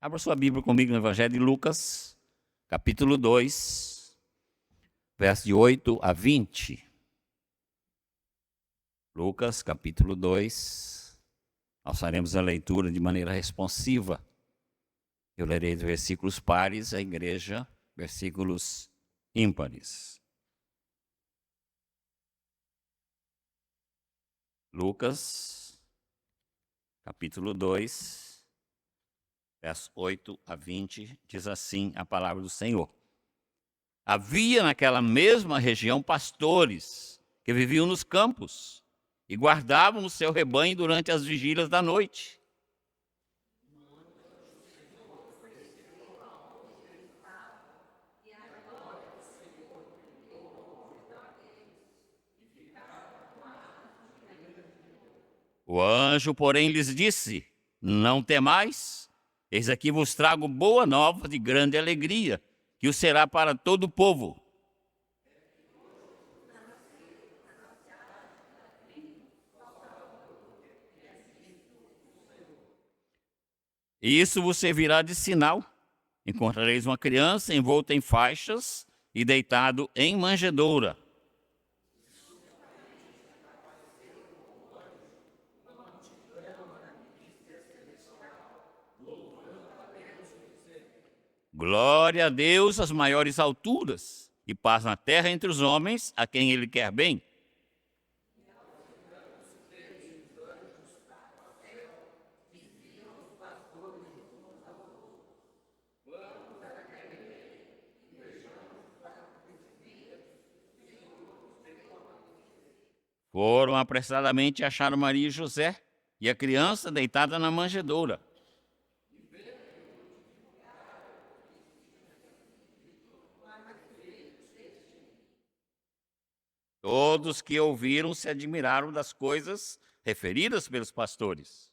Abra sua Bíblia comigo no Evangelho de Lucas, capítulo 2, versos de 8 a 20. Lucas, capítulo 2. Nós faremos a leitura de maneira responsiva. Eu lerei os versículos pares, a igreja, versículos ímpares. Lucas, capítulo 2. Versos 8 a 20, diz assim a palavra do Senhor. Havia naquela mesma região pastores que viviam nos campos e guardavam o seu rebanho durante as vigílias da noite. O anjo, porém, lhes disse: Não temais. Eis aqui vos trago boa nova de grande alegria, que o será para todo o povo. E isso vos servirá de sinal. Encontrareis uma criança envolta em faixas e deitado em manjedoura. Glória a Deus às maiores alturas, e paz na terra entre os homens, a quem Ele quer bem. Foram apressadamente e acharam Maria e José, e a criança deitada na manjedoura. Todos que ouviram se admiraram das coisas referidas pelos pastores.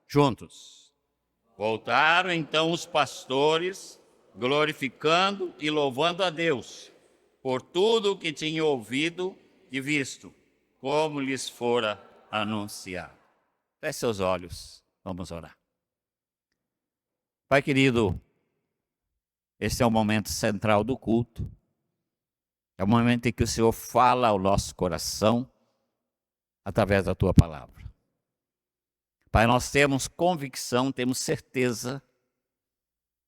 Juntos. Voltaram então os pastores, glorificando e louvando a Deus por tudo o que tinham ouvido e visto, como lhes fora anunciado. Feche seus olhos, vamos orar. Pai querido, esse é o momento central do culto. É o momento em que o Senhor fala ao nosso coração através da Tua palavra. Pai, nós temos convicção, temos certeza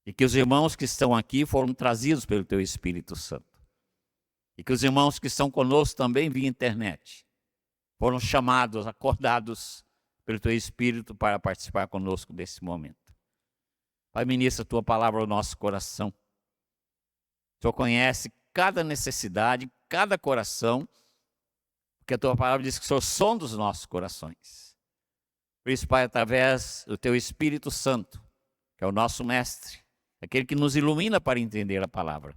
de que os irmãos que estão aqui foram trazidos pelo Teu Espírito Santo. E que os irmãos que estão conosco também via internet foram chamados, acordados pelo Teu Espírito para participar conosco desse momento. Pai, ministra a Tua palavra ao nosso coração. O Senhor conhece cada necessidade, cada coração, porque a Tua palavra diz que o Senhor sonda os nossos corações. Por isso, Pai, através do Teu Espírito Santo, que é o nosso mestre, aquele que nos ilumina para entender a palavra,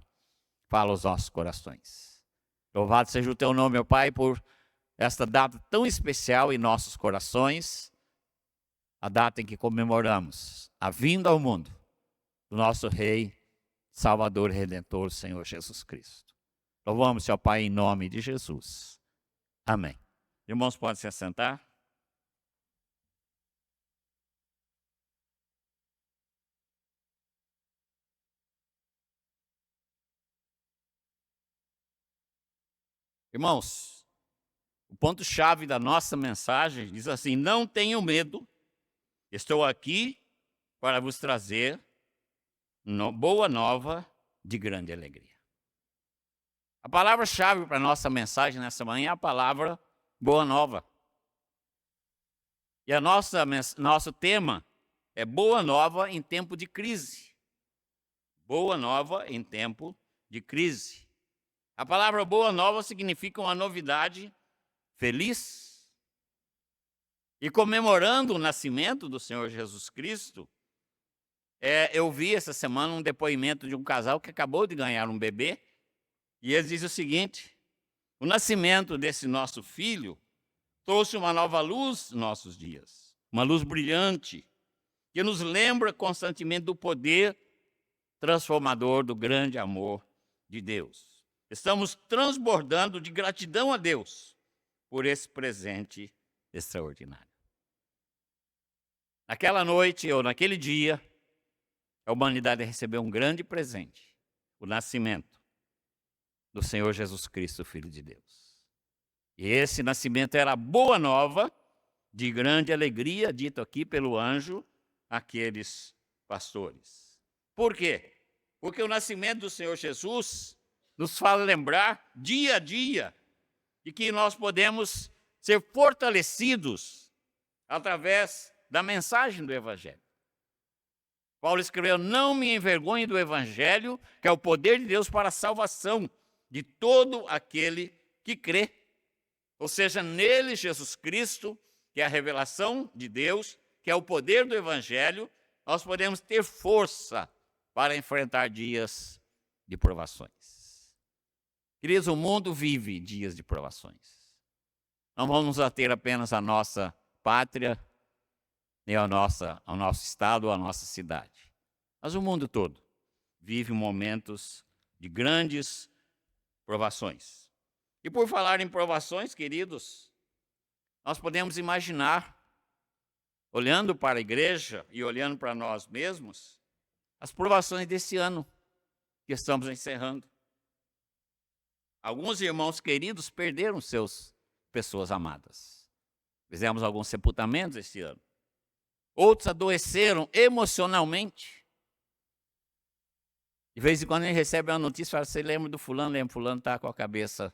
fala aos nossos corações. Louvado seja o Teu nome, meu Pai, por esta data tão especial em nossos corações, a data em que comemoramos a vinda ao mundo do nosso Rei, Salvador e Redentor, Senhor Jesus Cristo. Louvamos, Senhor Pai, em nome de Jesus. Amém. Irmãos, podem se assentar. Irmãos, o ponto-chave da nossa mensagem diz assim: não tenham medo, estou aqui para vos trazer boa nova de grande alegria. A palavra-chave para a nossa mensagem nessa manhã é a palavra boa nova. E nosso tema é boa nova em tempo de crise. Boa nova em tempo de crise. A palavra boa nova significa uma novidade feliz. E comemorando o nascimento do Senhor Jesus Cristo, eu vi essa semana um depoimento de um casal que acabou de ganhar um bebê, e eles dizem o seguinte: o nascimento desse nosso filho trouxe uma nova luz nos nossos dias, uma luz brilhante, que nos lembra constantemente do poder transformador do grande amor de Deus. Estamos transbordando de gratidão a Deus por esse presente extraordinário. Naquela noite ou naquele dia, a humanidade recebeu um grande presente, o nascimento do Senhor Jesus Cristo, Filho de Deus. E esse nascimento era a boa nova de grande alegria, dito aqui pelo anjo àqueles pastores. Por quê? Porque o nascimento do Senhor Jesus nos faz lembrar dia a dia de que nós podemos ser fortalecidos através da mensagem do Evangelho. Paulo escreveu: não me envergonhe do Evangelho, que é o poder de Deus para a salvação de todo aquele que crê. Ou seja, nele, Jesus Cristo, que é a revelação de Deus, que é o poder do Evangelho, nós podemos ter força para enfrentar dias de provações. Queridos, o mundo vive dias de provações. Não vamos nos ater apenas à nossa pátria, nem ao nosso estado ou à nossa cidade. Mas o mundo todo vive momentos de grandes provações. E por falar em provações, queridos, nós podemos imaginar, olhando para a igreja e olhando para nós mesmos, as provações desse ano que estamos encerrando. Alguns irmãos queridos perderam seus pessoas amadas. Fizemos alguns sepultamentos esse ano. Outros adoeceram emocionalmente. De vez em quando a gente recebe uma notícia e fala: você lembra do fulano? Lembra, fulano está com a cabeça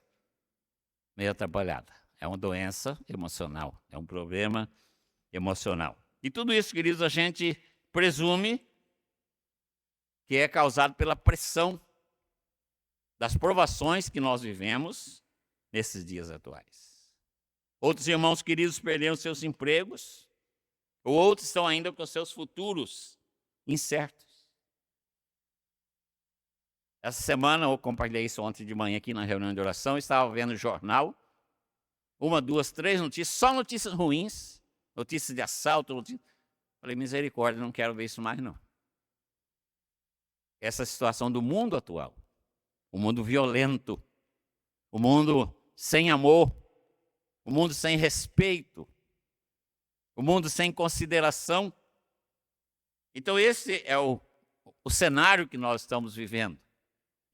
meio atrapalhada. É uma doença emocional, é um problema emocional. E tudo isso, queridos, a gente presume que é causado pela pressão das provações que nós vivemos nesses dias atuais. Outros irmãos queridos perderam seus empregos, ou outros estão ainda com seus futuros incertos. Essa semana, eu compartilhei isso ontem de manhã aqui na reunião de oração, estava vendo o jornal, 1, 2, 3 notícias, só notícias ruins, notícias de assalto, Falei: misericórdia, não quero ver isso mais não. Essa situação do mundo atual, o mundo violento, o mundo sem amor, o mundo sem respeito, o mundo sem consideração. Então esse é o cenário que nós estamos vivendo.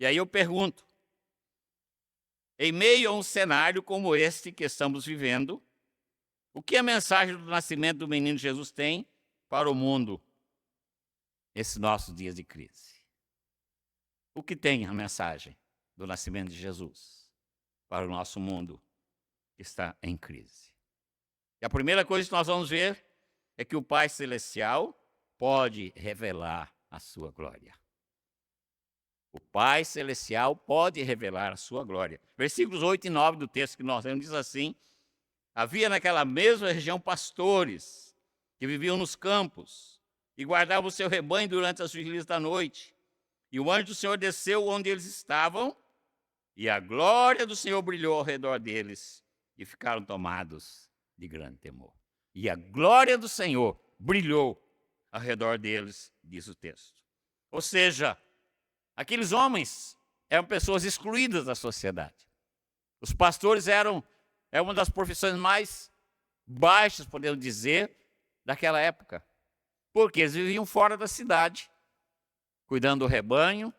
E aí eu pergunto, em meio a um cenário como este que estamos vivendo, o que a mensagem do nascimento do menino Jesus tem para o mundo nesses nossos dias de crise? O que tem a mensagem do nascimento de Jesus para o nosso mundo que está em crise? E a primeira coisa que nós vamos ver é que o Pai Celestial pode revelar a sua glória. O Pai Celestial pode revelar a sua glória. Versículos 8 e 9 do texto que nós lemos diz assim: havia naquela mesma região pastores que viviam nos campos e guardavam o seu rebanho durante as vigílias da noite. E o anjo do Senhor desceu onde eles estavam, e a glória do Senhor brilhou ao redor deles, e ficaram tomados de grande temor. E a glória do Senhor brilhou ao redor deles, diz o texto. Ou seja, aqueles homens eram pessoas excluídas da sociedade. Os pastores eram uma das profissões mais baixas, podemos dizer, daquela época. Porque eles viviam fora da cidade, cuidando do rebanho,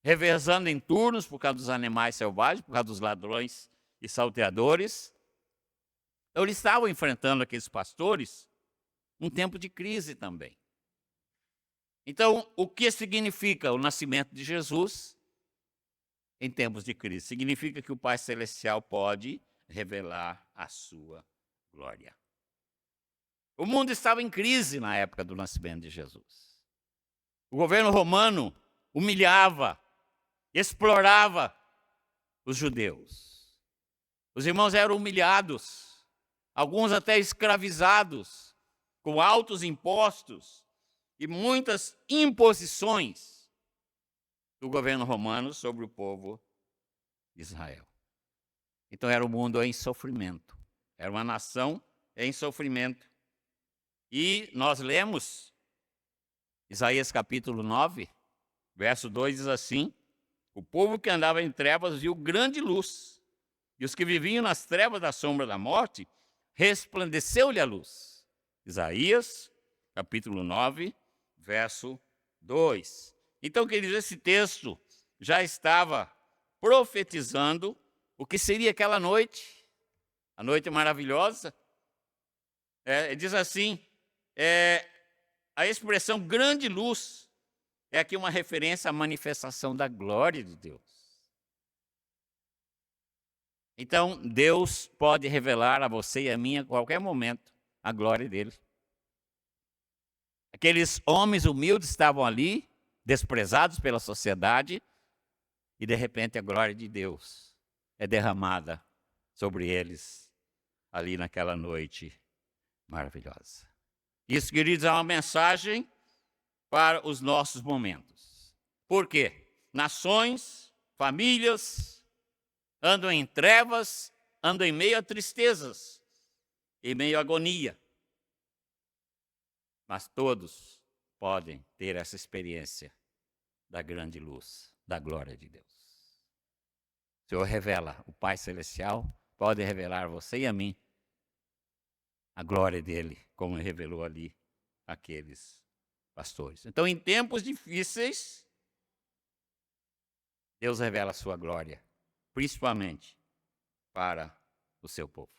revezando em turnos por causa dos animais selvagens, por causa dos ladrões e salteadores. Então, eles estavam enfrentando, aqueles pastores, um tempo de crise também. Então, o que significa o nascimento de Jesus em tempos de crise? Significa que o Pai Celestial pode revelar a sua glória. O mundo estava em crise na época do nascimento de Jesus. O governo romano humilhava, explorava os judeus. Os irmãos eram humilhados, alguns até escravizados, com altos impostos e muitas imposições do governo romano sobre o povo de Israel. Então era um mundo em sofrimento, era uma nação em sofrimento. E nós lemos Isaías capítulo 9, verso 2 diz assim: o povo que andava em trevas viu grande luz, E os que viviam nas trevas da sombra da morte, resplandeceu-lhe a luz. Isaías, capítulo 9, verso 2. Então, queridos, esse texto já estava profetizando o que seria aquela noite, a noite maravilhosa. Diz assim, a expressão grande luz é aqui uma referência à manifestação da glória de Deus. Então, Deus pode revelar a você e a mim, a qualquer momento, a glória dele. Aqueles homens humildes estavam ali, desprezados pela sociedade, e de repente a glória de Deus é derramada sobre eles ali naquela noite maravilhosa. Isso, queridos, é uma mensagem para os nossos momentos. Por quê? Nações, famílias andam em trevas, andam em meio a tristezas, em meio a agonia. Mas todos podem ter essa experiência da grande luz, da glória de Deus. O Senhor revela, o Pai Celestial pode revelar a você e a mim a glória dele, como revelou ali aqueles pastores. Então, em tempos difíceis, Deus revela a sua glória, principalmente para o seu povo.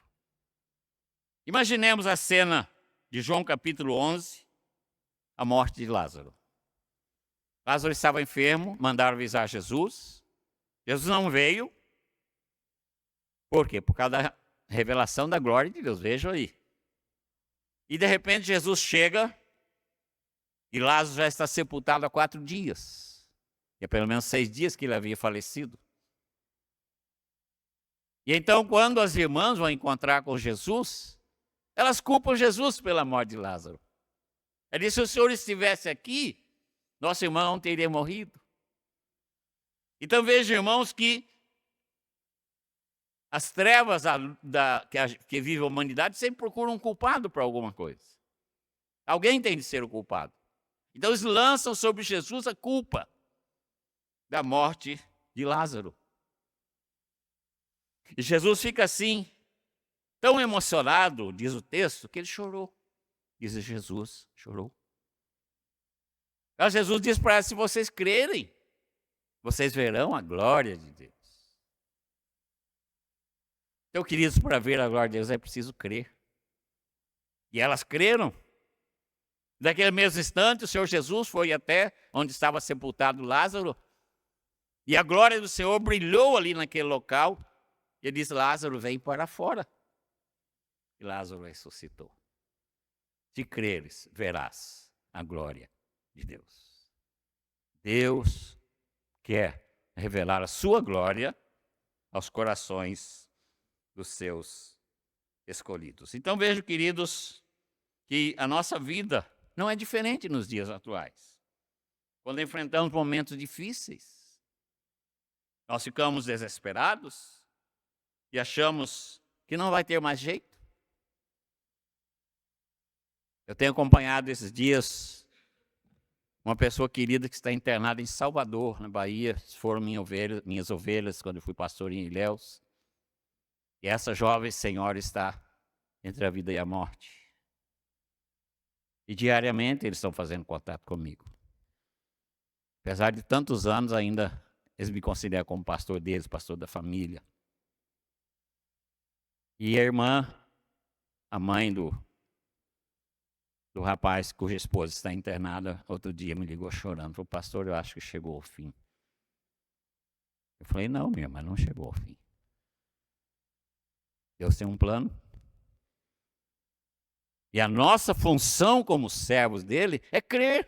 Imaginemos a cena de João capítulo 11, a morte de Lázaro. Lázaro estava enfermo, mandaram avisar Jesus. Jesus não veio. Por quê? Por causa da revelação da glória de Deus. Vejam aí. E de repente Jesus chega e Lázaro já está sepultado há 4 dias. E há pelo menos 6 dias que ele havia falecido. E então, quando as irmãs vão encontrar com Jesus, elas culpam Jesus pela morte de Lázaro. Ele disse, se o Senhor estivesse aqui, nosso irmão não teria morrido. Então veja, irmãos, que as trevas que vive a humanidade sempre procuram um culpado para alguma coisa. Alguém tem de ser o culpado. Então eles lançam sobre Jesus a culpa da morte de Lázaro. E Jesus fica assim, tão emocionado, diz o texto, que ele chorou. Diz Jesus, chorou. Então Jesus diz para eles, se vocês crerem, vocês verão a glória de Deus. Então, queridos, para ver a glória de Deus é preciso crer. E elas creram. Naquele mesmo instante, o Senhor Jesus foi até onde estava sepultado Lázaro, e a glória do Senhor brilhou ali naquele local, e ele disse, Lázaro, vem para fora. E Lázaro ressuscitou. Se creres, verás a glória de Deus. Deus quer revelar a sua glória aos corações dos seus escolhidos. Então vejam, queridos, que a nossa vida não é diferente nos dias atuais. Quando enfrentamos momentos difíceis, nós ficamos desesperados e achamos que não vai ter mais jeito. Eu tenho acompanhado esses dias uma pessoa querida que está internada em Salvador, na Bahia. Foram minhas ovelhas quando eu fui pastor em Ilhéus. E essa jovem senhora está entre a vida e a morte. E diariamente eles estão fazendo contato comigo. Apesar de tantos anos, ainda eles me consideram como pastor deles, pastor da família. E a irmã, a mãe do rapaz cuja esposa está internada, outro dia me ligou chorando. Falou, pastor, eu acho que chegou ao fim. Eu falei, não, minha irmã, não chegou ao fim. Deus tem um plano. E a nossa função como servos dele é crer.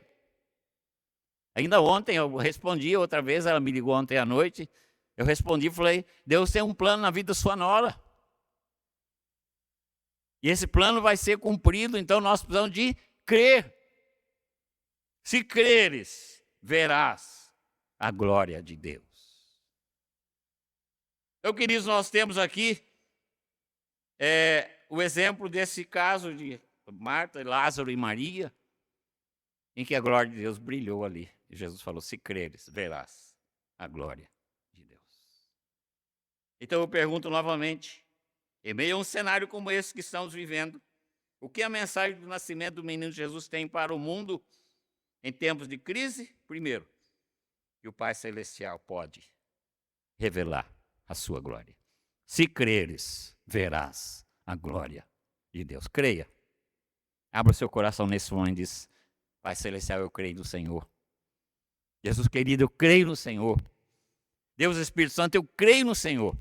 Ainda ontem eu respondi, outra vez ela me ligou ontem à noite, eu respondi e falei, Deus tem um plano na vida da sua nora. E esse plano vai ser cumprido, então nós precisamos de crer. Se creres, verás a glória de Deus. Então, queridos, nós temos aqui o exemplo desse caso de Marta, Lázaro e Maria, em que a glória de Deus brilhou ali. E Jesus falou, se creres, verás a glória de Deus. Então eu pergunto novamente, em meio a um cenário como esse que estamos vivendo, o que a mensagem do nascimento do menino Jesus tem para o mundo em tempos de crise? Primeiro, que o Pai Celestial pode revelar a sua glória. Se creres, verás a glória de Deus. Creia. Abra o seu coração nesse momento e diz, Pai Celestial, eu creio no Senhor. Jesus querido, eu creio no Senhor. Deus Espírito Santo, eu creio no Senhor.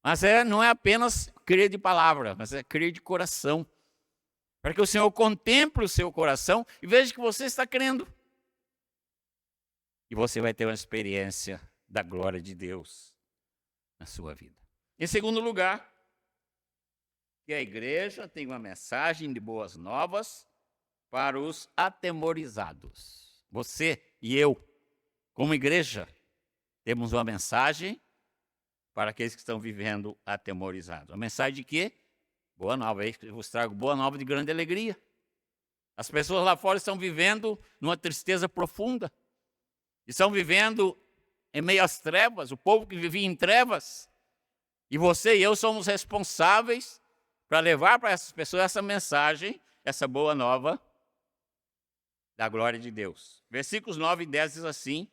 Mas não é apenas crer de palavra, mas é crer de coração. Para que o Senhor contemple o seu coração e veja que você está crendo. E você vai ter uma experiência da glória de Deus na sua vida. Em segundo lugar, que a igreja tem uma mensagem de boas novas para os atemorizados. Você e eu, como igreja, temos uma mensagem para aqueles que estão vivendo atemorizados. A mensagem de quê? Boa nova. Eu vos trago boa nova de grande alegria. As pessoas lá fora estão vivendo numa tristeza profunda. Estão vivendo em meio às trevas, o povo que vivia em trevas. E você e eu somos responsáveis para levar para essas pessoas essa mensagem, essa boa nova da glória de Deus. Versículos 9 e 10 diz assim,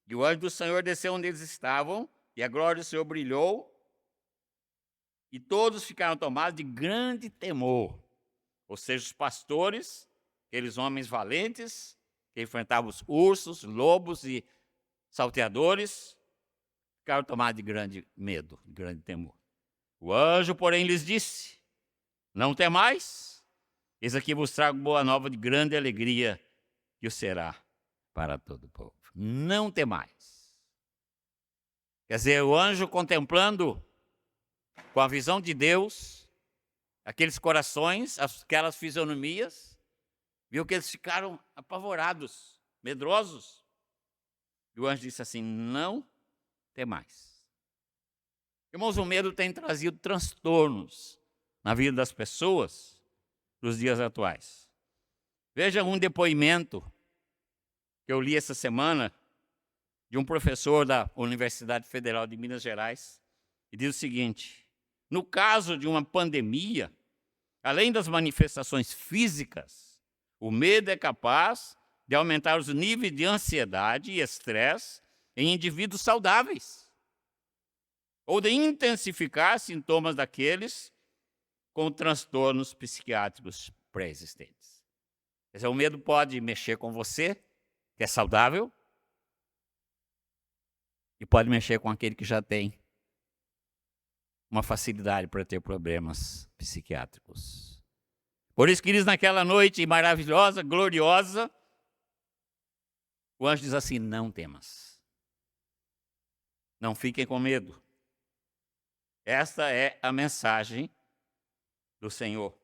e o anjo do Senhor desceu onde eles estavam, e a glória do Senhor brilhou, e todos ficaram tomados de grande temor. Ou seja, os pastores, aqueles homens valentes, que enfrentavam os ursos, lobos e salteadores, ficaram tomados de grande medo, de grande temor. O anjo, porém, lhes disse, não temais, eis aqui vos trago boa nova de grande alegria, que o será para todo o povo. Não temais. Quer dizer, o anjo contemplando com a visão de Deus, aqueles corações, aquelas fisionomias, viu que eles ficaram apavorados, medrosos. E o anjo disse assim, não temais. Irmãos, o medo tem trazido transtornos na vida das pessoas nos dias atuais. Veja um depoimento que eu li essa semana de um professor da Universidade Federal de Minas Gerais, e diz o seguinte, no caso de uma pandemia, além das manifestações físicas, o medo é capaz de aumentar os níveis de ansiedade e estresse em indivíduos saudáveis, ou de intensificar sintomas daqueles com transtornos psiquiátricos pré-existentes. Quer dizer, o medo pode mexer com você, que é saudável, e pode mexer com aquele que já tem uma facilidade para ter problemas psiquiátricos. Por isso, queridos, naquela noite maravilhosa, gloriosa, o anjo diz assim, não temas. Não fiquem com medo. Esta é a mensagem do Senhor.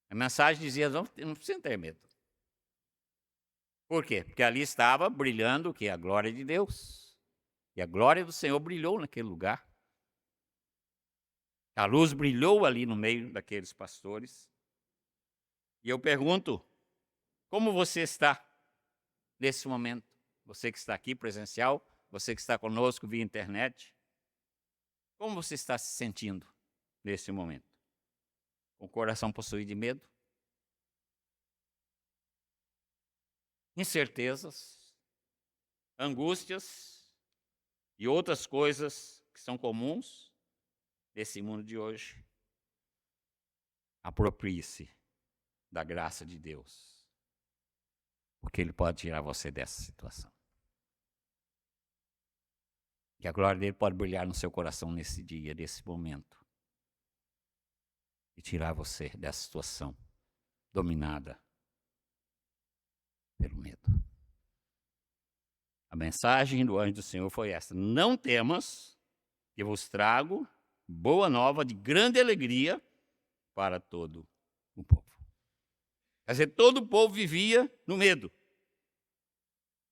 A mensagem dizia, não precisa ter medo. Por quê? Porque ali estava brilhando o quê? A glória de Deus. E a glória do Senhor brilhou naquele lugar. A luz brilhou ali no meio daqueles pastores. E eu pergunto, como você está nesse momento? Você que está aqui presencial, você que está conosco via internet, como você está se sentindo nesse momento? Com o coração possuído de medo? Incertezas, angústias e outras coisas que são comuns desse mundo de hoje. Aproprie-se da graça de Deus, porque Ele pode tirar você dessa situação. E a glória dele pode brilhar no seu coração nesse dia, nesse momento, e tirar você dessa situação dominada pelo medo. A mensagem do anjo do Senhor foi essa: não temas, que eu vos trago boa nova de grande alegria para todo o povo. Quer dizer, todo o povo vivia no medo.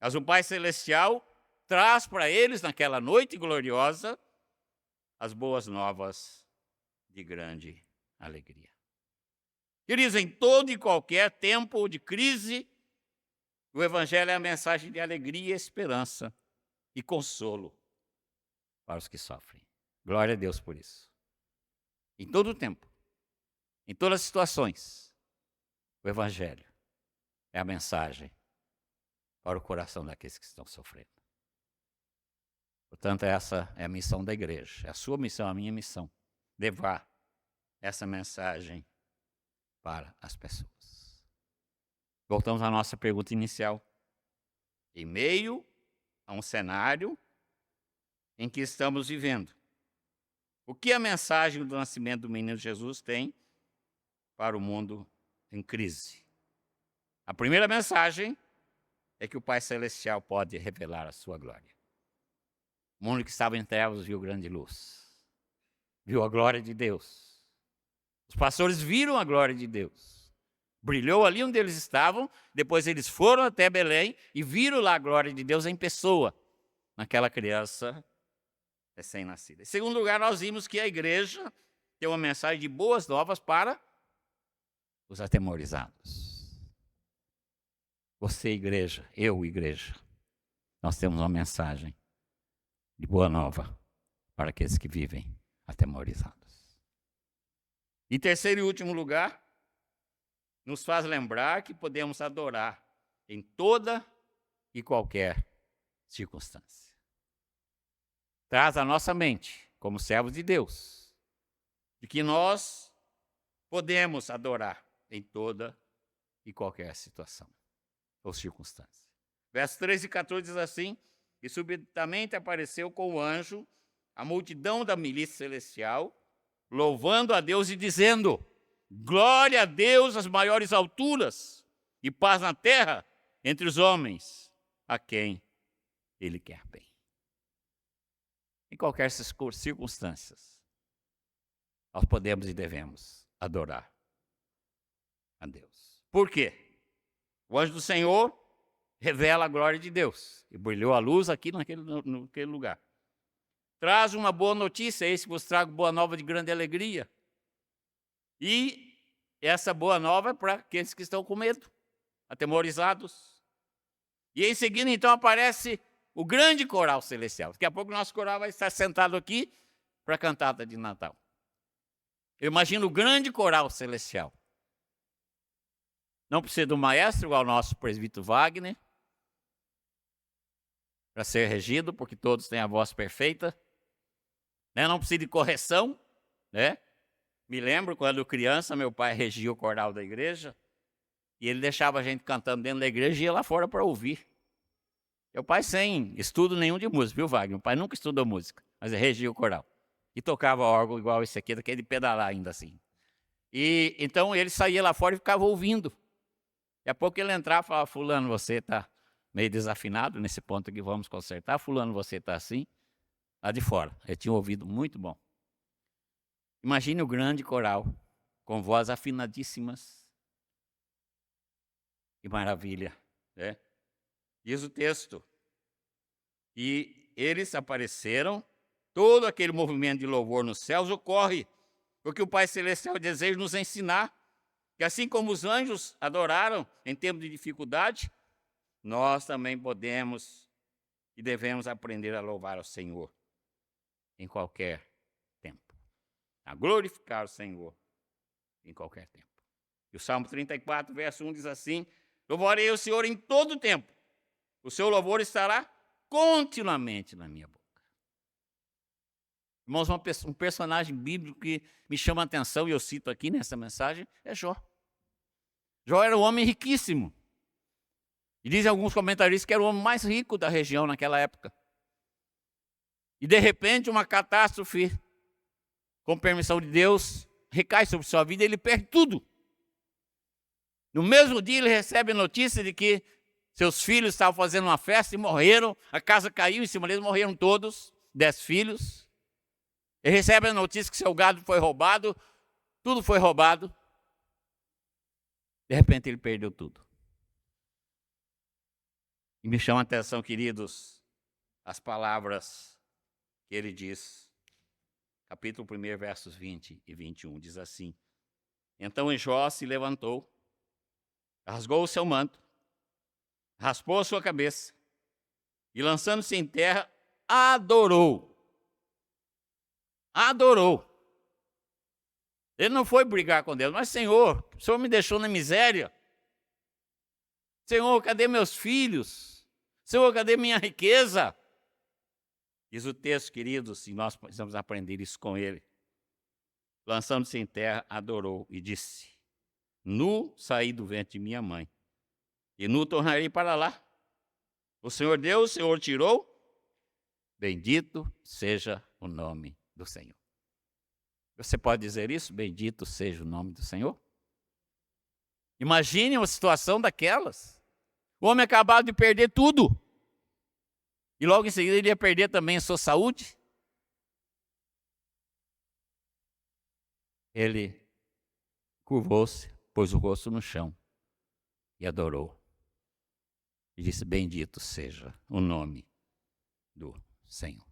Mas o Pai Celestial traz para eles, naquela noite gloriosa, as boas novas de grande alegria. Queridos, em todo e qualquer tempo de crise, o Evangelho é a mensagem de alegria, esperança e consolo para os que sofrem. Glória a Deus por isso. Em todo o tempo, em todas as situações, o Evangelho é a mensagem para o coração daqueles que estão sofrendo. Portanto, essa é a missão da igreja. É a sua missão, a minha missão. Levar essa mensagem para as pessoas. Voltamos à nossa pergunta inicial. Em meio a um cenário em que estamos vivendo, o que a mensagem do nascimento do menino Jesus tem para o mundo em crise? A primeira mensagem é que o Pai Celestial pode revelar a sua glória. O mundo que estava em trevas viu grande luz. Viu a glória de Deus. Os pastores viram a glória de Deus. Brilhou ali onde eles estavam, depois eles foram até Belém e viram lá a glória de Deus em pessoa, naquela criança recém-nascida. Em segundo lugar, nós vimos que a igreja tem uma mensagem de boas novas para os atemorizados. Você, igreja, eu, igreja, nós temos uma mensagem de boa nova para aqueles que vivem atemorizados. Em terceiro e último lugar, nos faz lembrar que podemos adorar em toda e qualquer circunstância. Traz à nossa mente, como servos de Deus, de que nós podemos adorar em toda e qualquer situação ou circunstância. Versos 13 e 14 diz assim: e subitamente apareceu com o anjo a multidão da milícia celestial, louvando a Deus e dizendo: glória a Deus nas maiores alturas e paz na terra entre os homens a quem Ele quer bem. Em qualquer circunstância, nós podemos e devemos adorar a Deus. Por quê? O anjo do Senhor revela a glória de Deus. E brilhou a luz aqui naquele lugar. Traz uma boa notícia, eis que vos trago boa nova de grande alegria. E essa boa nova é para aqueles que estão com medo, atemorizados. E em seguida, então, aparece o grande coral celestial. Daqui a pouco o nosso coral vai estar sentado aqui para a cantata de Natal. Eu imagino o grande coral celestial. Não precisa de um maestro igual o nosso presbítero Wagner para ser regido, porque todos têm a voz perfeita. Não precisa de correção. Me lembro quando criança, meu pai regia o coral da igreja e ele deixava a gente cantando dentro da igreja e ia lá fora para ouvir. Meu pai sem estudo nenhum de música, viu, Wagner? Meu pai nunca estudou música, mas ele regia o coral. E tocava órgão igual esse aqui, daquele de pedalar ainda assim. E então ele saía lá fora e ficava ouvindo. Daqui a pouco ele entrava e falava: fulano, você está meio desafinado nesse ponto que vamos consertar. Fulano, você está assim. Lá de fora. Ele tinha um ouvido muito bom. Imagine o grande coral, com vozes afinadíssimas. Que maravilha, né? Diz o texto. E eles apareceram, todo aquele movimento de louvor nos céus ocorre, porque o Pai Celestial deseja nos ensinar que assim como os anjos adoraram em tempos de dificuldade, nós também podemos e devemos aprender a louvar ao Senhor em qualquer tempo, a glorificar o Senhor em qualquer tempo. E o Salmo 34, verso 1 diz assim: louvarei o Senhor em todo tempo, o seu louvor estará continuamente na minha boca. Irmãos, um personagem bíblico que me chama a atenção, e eu cito aqui nessa mensagem, é Jó. Jó era um homem riquíssimo. E dizem alguns comentaristas que era o homem mais rico da região naquela época. E de repente uma catástrofe, com permissão de Deus, recai sobre sua vida e ele perde tudo. No mesmo dia ele recebe a notícia de que seus filhos estavam fazendo uma festa e morreram, a casa caiu em cima deles, morreram todos, 10 filhos. Ele recebe a notícia que seu gado foi roubado, tudo foi roubado. De repente ele perdeu tudo. E me chama a atenção, queridos, as palavras que ele diz. Capítulo 1, versos 20 e 21, diz assim: então Jó se levantou, rasgou o seu manto, raspou a sua cabeça e, lançando-se em terra, adorou adorou. Ele não foi brigar com Deus, mas Senhor, o Senhor me deixou na miséria. Senhor, cadê meus filhos? Senhor, cadê minha riqueza? Diz o texto, queridos, e nós precisamos aprender isso com ele. Lançando-se em terra, adorou e disse: nu saí do ventre de minha mãe, e nu tornarei para lá. O Senhor deu, o Senhor tirou, bendito seja o nome do Senhor. Você pode dizer isso? Bendito seja o nome do Senhor? Imagine uma situação daquelas. O homem acabado de perder tudo. E logo em seguida ele ia perder também a sua saúde. Ele curvou-se, pôs o rosto no chão e adorou. E disse: bendito seja o nome do Senhor.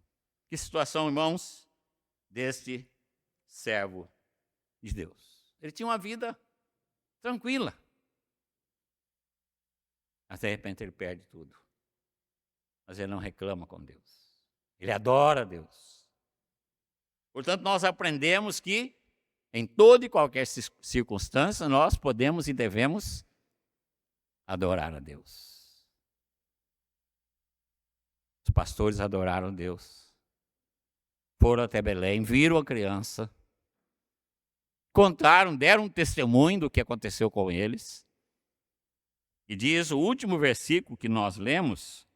Que situação, irmãos, deste servo de Deus. Ele tinha uma vida tranquila. Mas de repente ele perde tudo. Mas ele não reclama com Deus. Ele adora Deus. Portanto, nós aprendemos que em toda e qualquer circunstância nós podemos e devemos adorar a Deus. Os pastores adoraram Deus. Foram até Belém, viram a criança, contaram, deram um testemunho do que aconteceu com eles. E diz o último versículo que nós lemos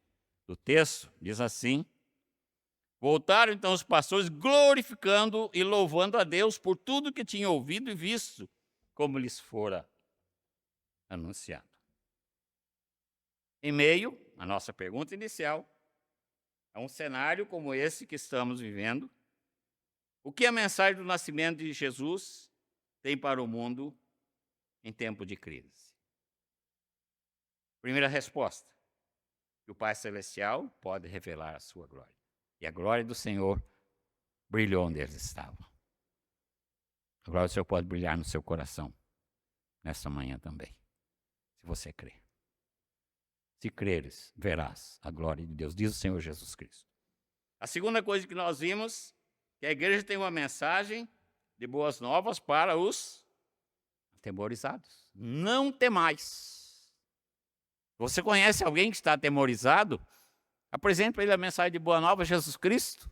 do texto, diz assim: voltaram então os pastores glorificando e louvando a Deus por tudo que tinham ouvido e visto, como lhes fora anunciado. Em meio à nossa pergunta inicial, a um cenário como esse que estamos vivendo, o que a mensagem do nascimento de Jesus tem para o mundo em tempo de crise? Primeira resposta: que o Pai Celestial pode revelar a sua glória. E a glória do Senhor brilhou onde eles estavam. A glória do Senhor pode brilhar no seu coração nesta manhã também, se você crer. Se creres, verás a glória de Deus, diz o Senhor Jesus Cristo. A segunda coisa que nós vimos, que a igreja tem uma mensagem de boas novas para os atemorizados. Não temais. Você conhece alguém que está atemorizado? Apresente para ele a mensagem de boa nova, Jesus Cristo.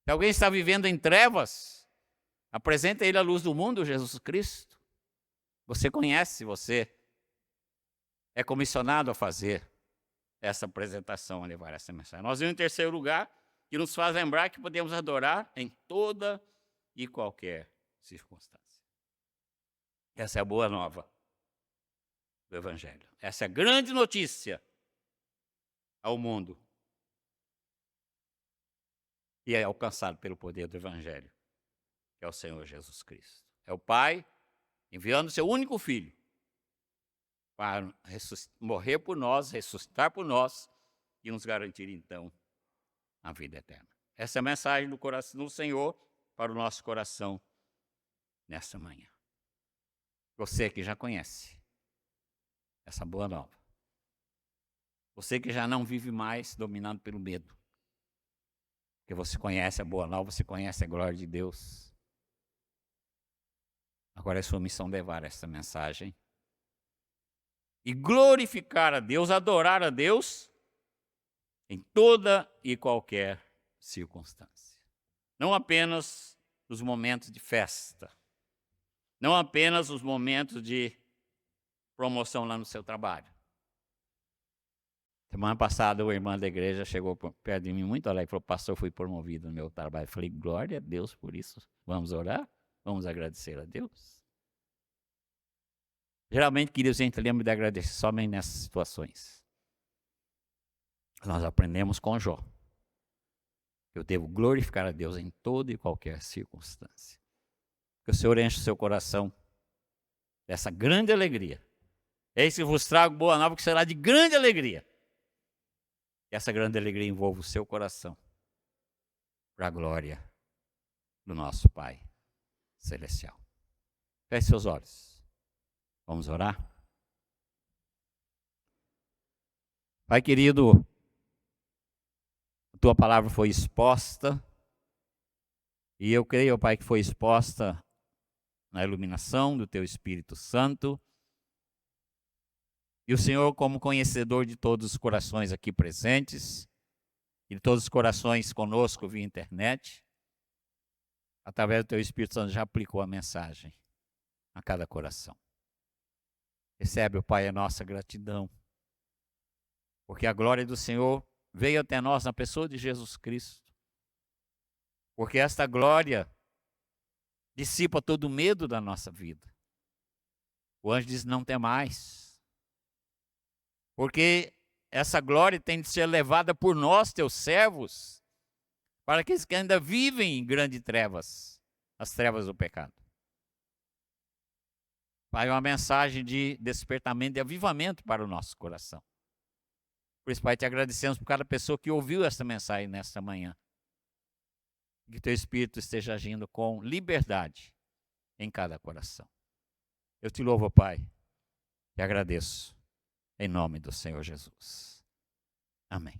Se alguém está vivendo em trevas, apresente a ele a luz do mundo, Jesus Cristo. Você conhece, você é comissionado a fazer essa apresentação, a levar essa mensagem. Nós vimos em terceiro lugar, que nos faz lembrar que podemos adorar em toda e qualquer circunstância. Essa é a boa nova do Evangelho. Essa é a grande notícia ao mundo e é alcançado pelo poder do Evangelho, que é o Senhor Jesus Cristo. É o Pai enviando seu único Filho para morrer por nós, ressuscitar por nós e nos garantir, então, a vida eterna. Essa é a mensagem do coração do Senhor para o nosso coração nesta manhã. Você que já conhece essa boa nova. Você que já não vive mais dominado pelo medo. Porque você conhece a boa nova, você conhece a glória de Deus. Agora é sua missão levar essa mensagem e glorificar a Deus, adorar a Deus em toda e qualquer circunstância. Não apenas nos momentos de festa, não apenas nos momentos de promoção lá no seu trabalho. Semana passada, uma irmã da igreja chegou perto de mim muito alegre e falou: pastor, fui promovido no meu trabalho. Eu falei: glória a Deus por isso. Vamos orar? Vamos agradecer a Deus? Geralmente, queridos, a gente lembra de agradecer somente nessas situações. Nós aprendemos com Jó. Eu devo glorificar a Deus em toda e qualquer circunstância. Que o Senhor enche o seu coração dessa grande alegria. Eis que vos trago boa nova, que será de grande alegria. Que essa grande alegria envolva o seu coração para a glória do nosso Pai Celestial. Feche seus olhos. Vamos orar? Pai querido, o Tua palavra foi exposta, e eu creio, Pai, que foi exposta na iluminação do Teu Espírito Santo. E o Senhor, como conhecedor de todos os corações aqui presentes, e de todos os corações conosco via internet, através do Teu Espírito Santo já aplicou a mensagem a cada coração. Recebe, ó Pai, a nossa gratidão, porque a glória do Senhor veio até nós na pessoa de Jesus Cristo. Porque esta glória dissipa todo o medo da nossa vida. O anjo diz: não tem mais. Porque essa glória tem de ser levada por nós, teus servos, para aqueles que ainda vivem em grandes trevas, as trevas do pecado. Pai, uma mensagem de despertamento, de avivamento para o nosso coração. Por isso, Pai, te agradecemos por cada pessoa que ouviu esta mensagem nesta manhã. Que teu Espírito esteja agindo com liberdade em cada coração. Eu te louvo, Pai, e agradeço, em nome do Senhor Jesus. Amém.